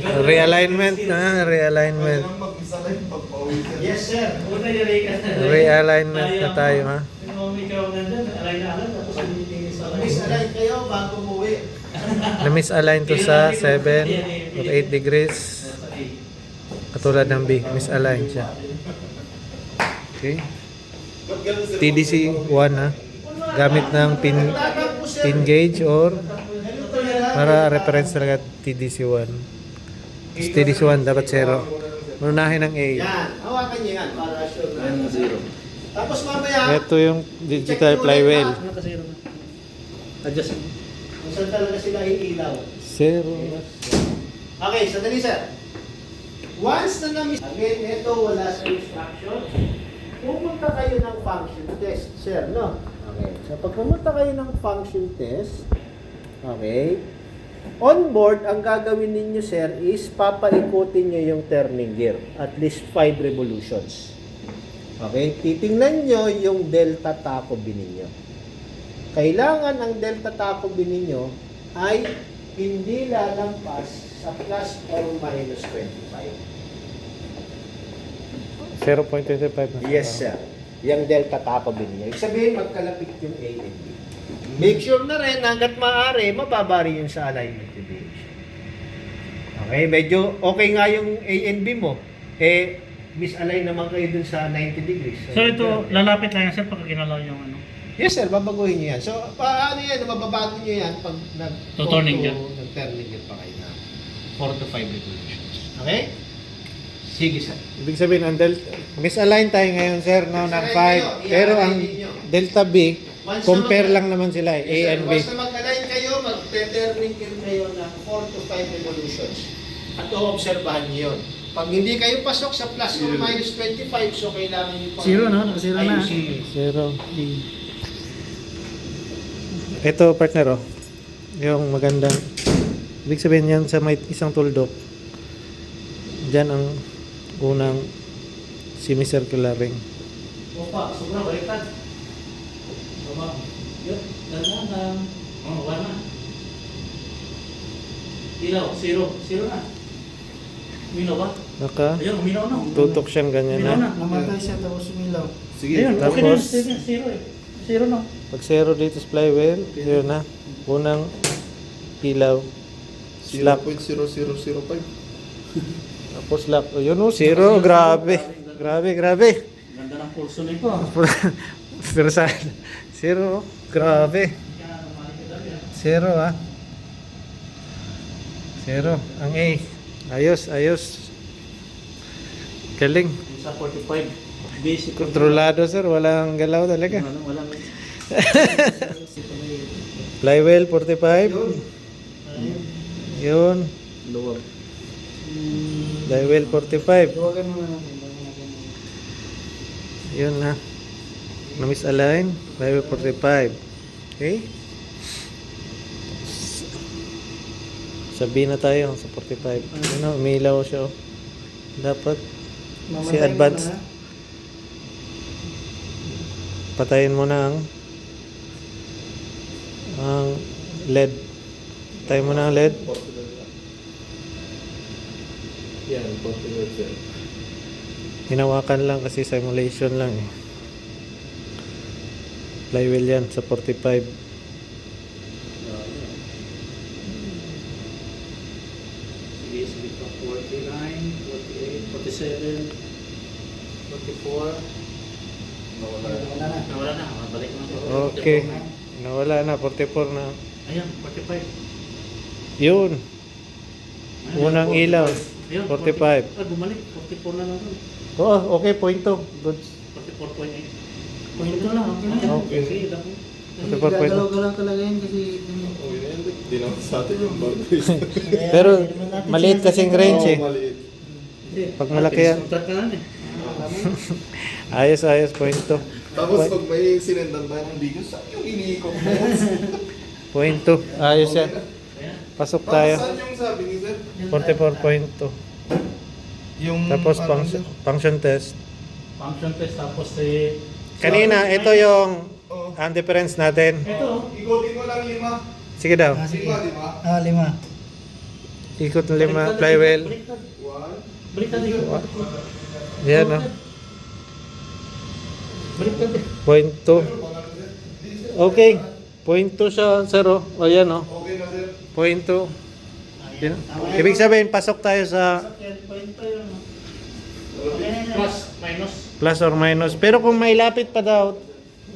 Realignment na, realignment. Yes, sir. Realignment na tayo, ha? Misalign kayo bago umuwi. Na-misalign to sa 7 or 8 degrees. Katulad ng B, misalign siya. Okay. TDC 1, ha? Gamit ng pin gauge or para reference talaga TDC 1. TDC 1 dapat 0. Unahin ng A. Yan. Hawakan niyo yan para sure na. 0. Tapos mamaya, Ito yung digital flywheel. Adjust. kung saan talaga sila iilaw. 0. Okay, sandali sir. Once na na-miss, again, ito wala sa instruction. Pumunta kayo ng function test, sir, no? Okay. So, pag pumunta kayo ng function test, okay, on board, ang gagawin ninyo, sir, is papaikutin nyo yung turning gear. At least 5 revolutions. Okay? Titingnan nyo yung delta tacobi ninyo. Kailangan ang delta tacobi ninyo ay hindi lalampas sa plus or minus 25. 0.25 na. Yes, sir. Yung delta tacobi ninyo. Ibig sabihin, magkalapit yung A and B. Make sure na rin, hanggat maaari, mababa rin yung sa alignment deviation. Okay, medyo okay nga yung A and B mo. Eh, misalign naman kayo dun sa 90 degrees. So ito, lalapit lang yan sir pagka ginalaw yung ano. Yes, sir. Babaguhin nyo yan. So, paano yan? Mababago nyo yan pag Turning gear. nag-turning gear pa kayo na 4 to 5 revolutions. Okay? Sige, sir. Ibig sabihin, ang misalign tayo ngayon, sir, no, ng Misalign 5. kayo. Pero ang I-align ninyo. delta B, Once compare na lang naman sila, A Yes, sir. and B. Once na mag-align kayo, mag-turning gear kayo ng 4 to 5 revolutions. At o-obserbahan nyo yun. Pag hindi kayo pasok sa plus or minus 25, so kailangan nyo pa. Zero, no? Nakazero na. ayusin. 0. Ito, partner, oh. Yung magandang, ibig sabihin yan sa may isang tuldok. Diyan ang unang semicircular ring. Opa, sobrang baliktad. Opa, yun, dandan. Oh, wala. Ilaw, zero. Zero na. Uminaw ba? Naka, Ayun, uminaw na. tutok siyang ganyan, Uminaw ha? na. Namatay siya tapos umilaw. Ayun, okay na yun. Tapos- Zero eh. Zero na. Pag 0 dito sa flywheel, yun na. Unang ilaw. Slap. 0.0005. Tapos slap. O, yun, oh, 0. Grabe. Grabe. Ganda ng pulso nito. Pero sa 0, grabe. 0, ha? 0. Ang A. Ayos. Galing. Sa 45. Basic. Kontrolado, sir. Walang galaw talaga. Walang Flywheel, 45. Yun. luwag. Flywheel, 45. Tawagan mo na natin. Yun na. Na-misalign. Flywheel, 45. Okay? Sabihin na tayo sa 45. Ano, umilaw siya. Oh. Dapat si advance. Patayin mo na ang LED. Patayin mo na ang LED. Yan, 40%. Hinawakan lang kasi simulation lang eh. Flywheel yan sa 45. Sige pa. 49, 48, 47, 44. Nawala na. Balik na ako. Okay. Nawala na, 44 na. Ayan, 45. Yun. Unang ilaw. Ayun, 45. Ah, bumalik. 44 na lang doon. Oo, okay, point to. Good. 44.8. Point na lang. Okay. Okay lang. Kasi 44.8. gagalaw-galaw talaga yan kasi Oh, yun. Di naman sa atin yung boundaries. Pero maliit kasing range eh. Maliit. Hindi. Pag malaki yan. Contract ka na eh. Ayos, point to. Tapos pag may sinendan tayo ng video, saan yung iniikot mo? Point to. Ayos yan. Ayan. Pasok Tapos tayo. saan yung sabi ni sir? 44.2. Yung Tapos ano, function test. Function test tapos eh. Kanina, ito yung ang difference natin. Ito. ikotin mo lang 5. Sige daw. Di ba? 5. ikot ng 5, flywheel. Baliktad dito. Yan, no? Baliktad eh. Point 2. Okay. Point 2 siya, sir, oh. O, yan, oh. Okay na sir. Point 2. Yan. Ibig sabihin, pasok tayo sa Point to yun. Plus, minus. plus or minus. Pero kung may lapit pa daw,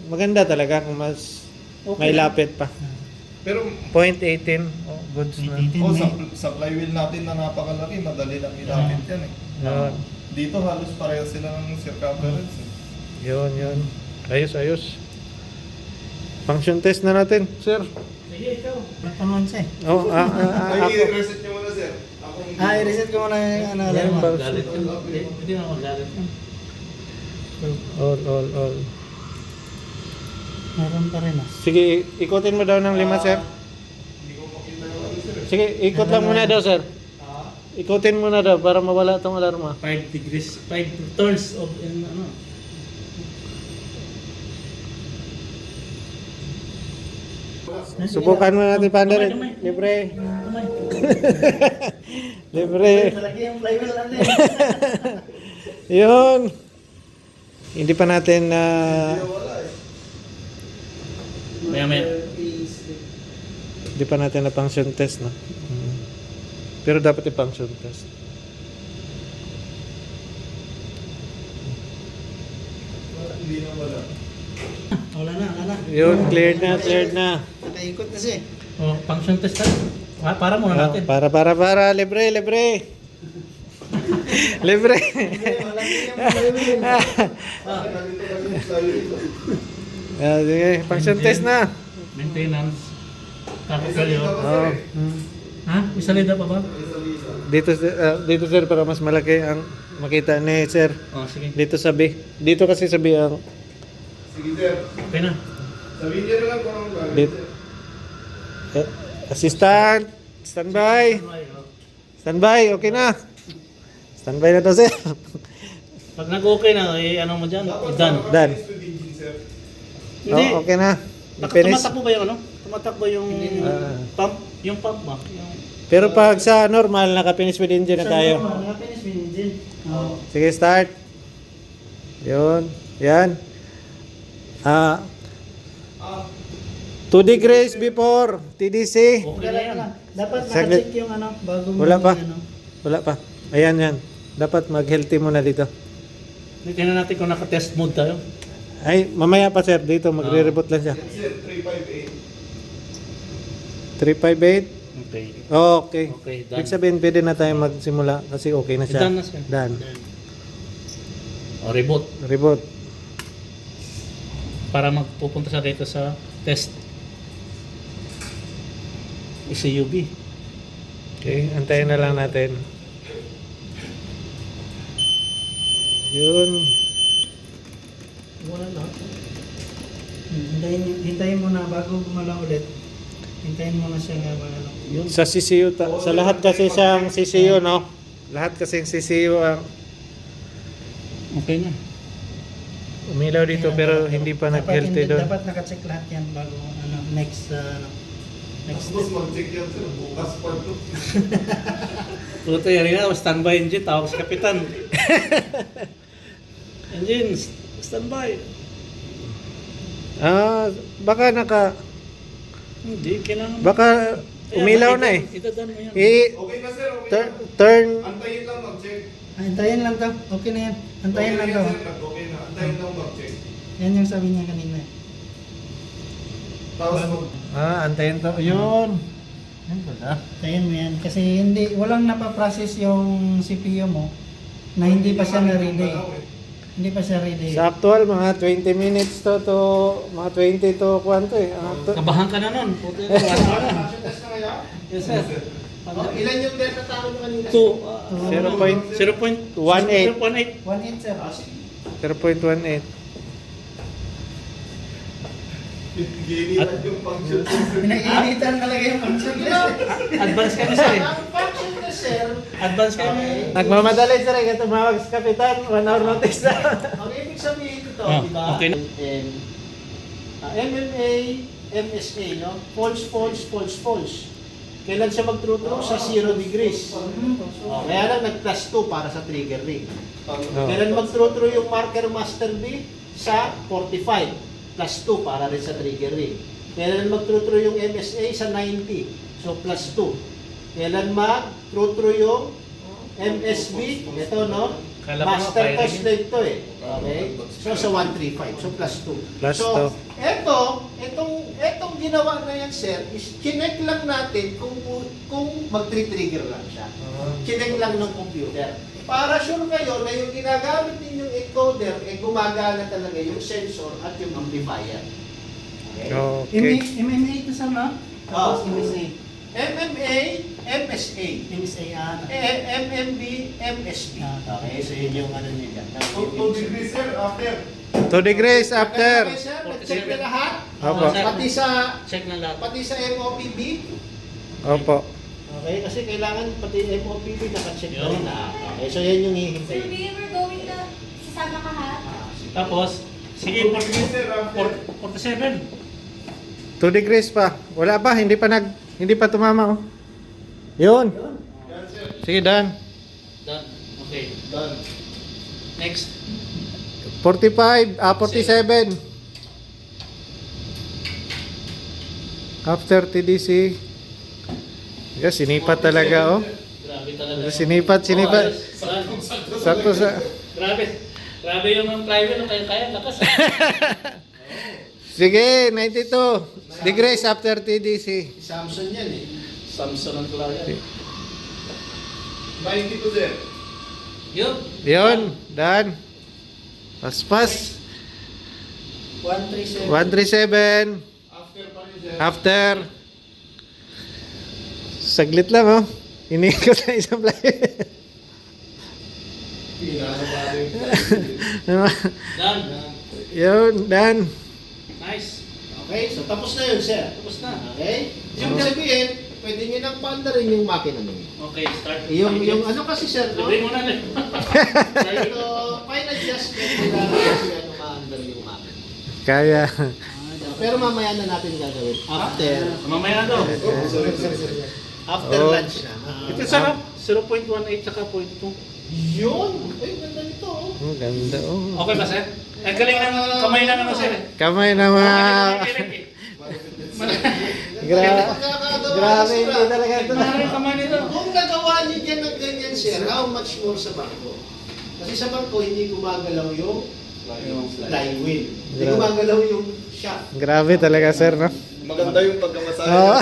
maganda talaga kung mas may lapit pa. Pero Point 18. Oh, goods na. sa flywheel natin na napakalaki, madali lang ilapit yan eh. Yun. Dito halos pareho sila ng circumference eh. Yun. Ayos. Function test na natin, sir. Sige, ikaw. Nagpanuan siya eh. Oh, Ay, ako. i-reset nyo muna sir. Ako yung... I-reset ko muna yung ano, Yan, alarm. bal- Galit yun. Hindi na ako galit yun. All. Meron pa rin ah. Sige, ikutin mo daw ng 5, sir. Hindi ko makita yung ano sir. Sige, ikot lang muna daw, sir. Ikutin muna daw para mawala tong alarma. 5 degrees, 5 turns of ano. Subukan mo natin, Pander. Libre. Kamay. Libre. Malaki yung flywheel natin. Yun. Hindi pa natin na Maya. hindi pa natin na function test, no. Pero dapat i-function test. Hindi na wala. Wala na. Yun, cleared na. Nakaikot na siya eh. Oh, function test tayo. Para muna Oh, natin. para. Libre. Libre. Sige, function test na. Maintenance. Tapos kayo. Oh. Ha? May salida pa ba? Dito sir para mas malaki ang makita ni sir. Oh, sige. Dito sa B. Dito kasi sa B ang Sige sir. Okay na. Sabihin niyo na lang kung anong gagawin dito. sir. Assistant, standby. Standby, okay na. Standby na to sir. Pag nag-okay na, ano mo dyan? Done. Done. With engine sir. Hindi. Oh, okay na. Finish. Tumatakbo ba yung ano? Tumatakbo yung pump? Yung pump ba? Yung... Pero pag sa normal, naka-finish with engine na tayo. Nakapinis mo yung engine. Oo. Sige, start. Yun. Yan. 2 degrees before TDC. Okay na yan. Dapat Saglit. nakacheck yung ano, bago mo Wala pa. yung ano. Wala pa. Ayan yan. Dapat mag-healthy muna dito. Tingnan natin kung naka-test mode tayo. Ay, mamaya pa sir. Dito, magre-reboot lang siya. Yan sir, 358. 358. Okay. Okay. Okay, done. Ibig sabihin, pwede na tayo magsimula kasi okay na siya. Done na siya. Done. O, reboot. Reboot. Para magpupunta siya dito sa test. ECUB. Okay, antayin na lang natin. Yun. Wala na. Hintayin mo na bago gumalaw ulit. Hintayin mo na siya nga ano. Yun. Sa CCU, sa lahat kasi siyang CCU, no? Lahat kasing CCU ang Okay na. umilaw dito pero hindi pa nag-healthy doon. Dapat nakacheck lahat yan bago ano, next next Tapos mag-check yan sir, bukas pa ito. Puto yan nga, standby engine, tawag sa kapitan. Engine, standby. Baka Hindi, kailangan. baka umilaw na eh. Itadan mo yan. Okay na sir, okay na. Turn, Antayin lang mag-check. Hintayin lang to. Okay na yan. Hintayin lang to. Okay na yan, sir. Okay na. Antayin lang mag-check. Yan yung sabi niya kanina. Tapos antayin to. Yun. Yan pala. Hintayin mo yan. Kasi hindi, walang napaprocess yung CPU mo na hindi pa siya na-ready. Hindi pa siya ready. Sa actual, mga 20 minutes to mga 20 to kwanto eh. Kabahan ka na nun. Puto yan. Ano ka na? Function test na ngayon? Yes, sir. Oh, ilan yung delta tao nyo kanina? 0.18. 1.8 sir. 0.18. Ginilan yung function sir. Pinag-iinitan talaga yung function test. Advance kami, sir. Ang function test, sir, Advance kami. Nagmamadali sir, eh. Tumawag sa kapitan. 1 hour notice na. ang ibig sabihin ito, Ah, di ba? okay na. MMA, MSA, no? False. Kailan siya mag-true sa 0 degrees. Kaya lang nag-plus 2 para sa trigger ring. Oh. Kailan mag-true yung marker master B? Sa 45, plus 2 para rin sa trigger ring. Kailan mag-true yung MSA? Sa 90, so plus 2. Kailan mag-true yung MSB? Ito, no? Kala ko Master nga, to slave to eh. Okay? So sa 135, so plus 2. Plus So, etong ginawa na yan, sir, is chinek lang natin kung mag-trigger lang siya. Chinek lang ng computer. Para sure kayo na yung ginagamit ninyong encoder, gumagana talaga yung sensor at yung amplifier. Okay? Okay. MMA ito sa no? Tapos Oh. MSA. MMA, MSA. MSA MMB, MSP. Okay, so yun yung ano nila. 2 degrees sir, after. 2 degrees after. Okay, sir, nag-check na lahat. Opo. Pati sa Check na lahat. MOPB. Opo. Okay, kasi kailangan pati MOPB naka-check na rin. Okay, so yan yung Sir, hihintayin. we were going na sasama ka ha? Tapos, sige, 47. 2 degrees pa. Wala pa, hindi pa tumama oh. Yun. Sige, done. Done. Okay. Done. Next. 47. After TDC. Yes, sinipat talaga oh. Grabe talaga. Sinipat. Oh, Sakto sa... Grabe. Grabe yung private na kaya lakas. Sige, 92 degrees after TDC. Samsung yan eh. Samsung ang klaya. 92 sir. Yun. Yun, done. Paspas. 137. 137. After pa rin sir. After. Saglit lang oh. Inikot na isang play. Pinasa pa rin. Done. Yun, done. Nice. Okay, so tapos na yun, sir. Tapos na. Okay? Yung sabihin, pwede nyo nang paanda rin yung makina ninyo. Okay, start. Yung ano kasi, sir, no? Libre mo na rin. So, fine adjustment nila kasi ano maandar yung makina. Kaya. Pero mamaya na natin gagawin. Mamaya na daw. After Oh. lunch na. Ito sarap. 0.18 saka 0.2. Yun! Ay, ganda nito, oh. Oh, ganda oh. Okay ba, sir? Ang galing ng kamay ng ano, sir. Kamay na mga... Grabe, hindi talaga ito na. Ang kamay nito. Kung nagawa niyo dyan ng ganyan, sir, how much more sa bangko? Kasi sa bangko, hindi gumagalaw yung flywheel. Hindi Grabe. gumagalaw yung shaft. Grabe talaga sir, no? Maganda yung pagkamasahe. Oh.